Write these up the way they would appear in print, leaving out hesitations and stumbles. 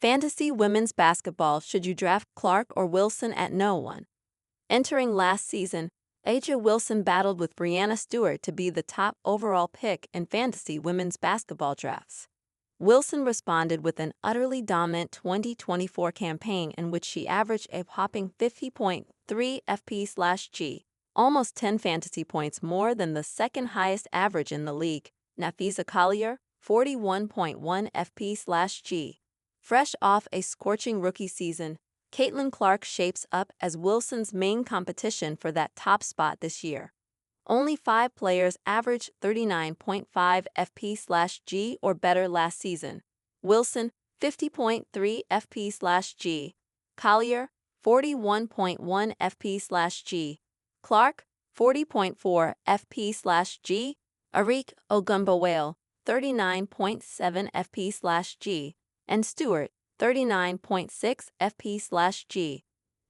Fantasy women's basketball, should you draft Clark or Wilson at no one? Entering last season, A'ja Wilson battled with Breanna Stewart to be the top overall pick in fantasy women's basketball drafts. Wilson responded with an utterly dominant 2024 campaign in which she averaged a whopping 50.3 FP/G, almost 10 fantasy points more than the second highest average in the league, Napheesa Collier, 41.1 FP/G. Fresh off a scorching rookie season, Caitlin Clark shapes up as Wilson's main competition for that top spot this year. Only 5 players averaged 39.5 FP/G or better last season. Wilson, 50.3 FP/G. Collier, 41.1 FP/G. Clark, 40.4 FP/G. Arik Ogunbowale, 39.7 FP/G. And Stewart, 39.6 FP/G.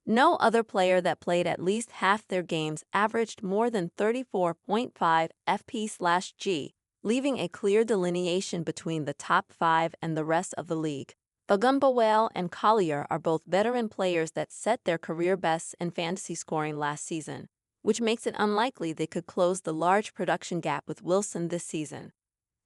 No other player that played at least half their games averaged more than 34.5 FP/G, leaving a clear delineation between the top 5 and the rest of the league. Ogunbowale and Collier are both veteran players that set their career bests in fantasy scoring last season, which makes it unlikely they could close the large production gap with Wilson this season.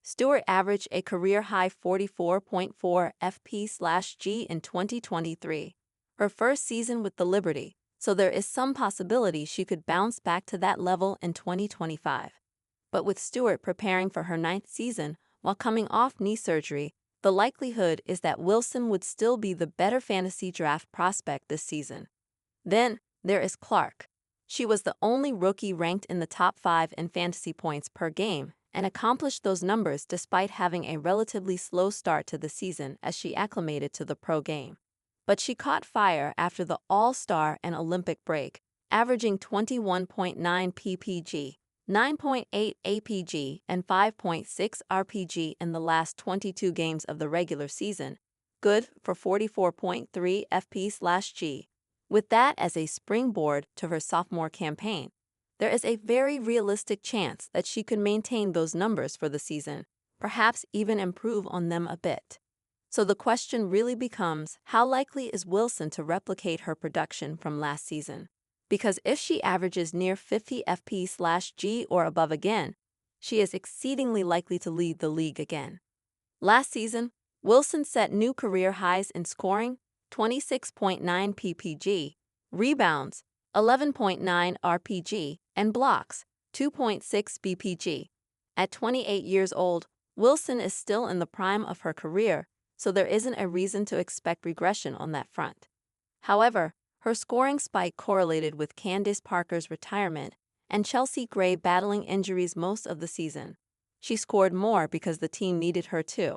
Stewart averaged a career-high 44.4 FP/G in 2023, her first season with the Liberty, so there is some possibility she could bounce back to that level in 2025. But with Stewart preparing for her 9th season while coming off knee surgery, the likelihood is that Wilson would still be the better fantasy draft prospect this season. Then, there is Clark. She was the only rookie ranked in the top 5 in fantasy points per game, and accomplished those numbers despite having a relatively slow start to the season as she acclimated to the pro game. But she caught fire after the All-Star and Olympic break, averaging 21.9 ppg, 9.8 apg, and 5.6 rpg in the last 22 games of the regular season, good for 44.3 FP/G. With that as a springboard to her sophomore campaign, there is a very realistic chance that she could maintain those numbers for the season, perhaps even improve on them a bit. So the question really becomes, how likely is Wilson to replicate her production from last season? Because if she averages near 50 FP/G or above again, she is exceedingly likely to lead the league again. Last season, Wilson set new career highs in scoring, 26.9 ppg, rebounds, 11.9 rpg, and blocks, 2.6 bpg. At 28 years old, Wilson is still in the prime of her career, so there isn't a reason to expect regression on that front. However, her scoring spike correlated with Candace Parker's retirement and Chelsea Gray battling injuries most of the season. She scored more because the team needed her too.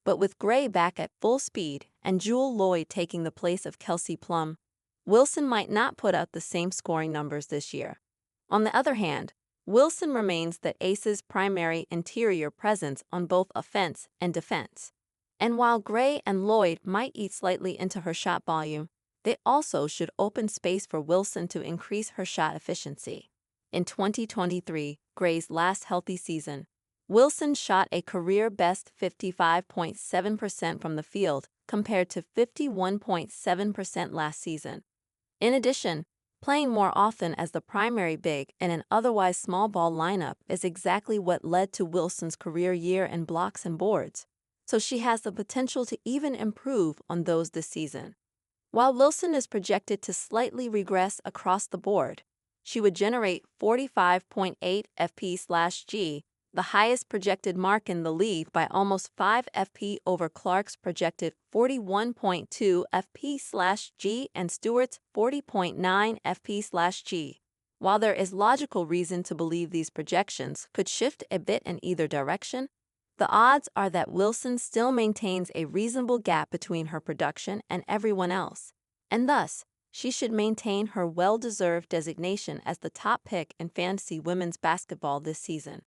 But with Gray back at full speed and Jewell Loyd taking the place of Kelsey Plum, Wilson might not put up the same scoring numbers this year. On the other hand, Wilson remains the Aces' primary interior presence on both offense and defense. And while Gray and Loyd might eat slightly into her shot volume, they also should open space for Wilson to increase her shot efficiency. In 2023, Gray's last healthy season, Wilson shot a career-best 55.7% from the field compared to 51.7% last season. In addition, playing more often as the primary big in an otherwise small ball lineup is exactly what led to Wilson's career year in blocks and boards, so she has the potential to even improve on those this season. While Wilson is projected to slightly regress across the board, she would generate 45.8 FP/G, the highest projected mark in the league by almost 5 FP over Clark's projected 41.2 FP/G and Stewart's 40.9 FP/G. While there is logical reason to believe these projections could shift a bit in either direction, the odds are that Wilson still maintains a reasonable gap between her production and everyone else, and thus, she should maintain her well-deserved designation as the top pick in fantasy women's basketball this season.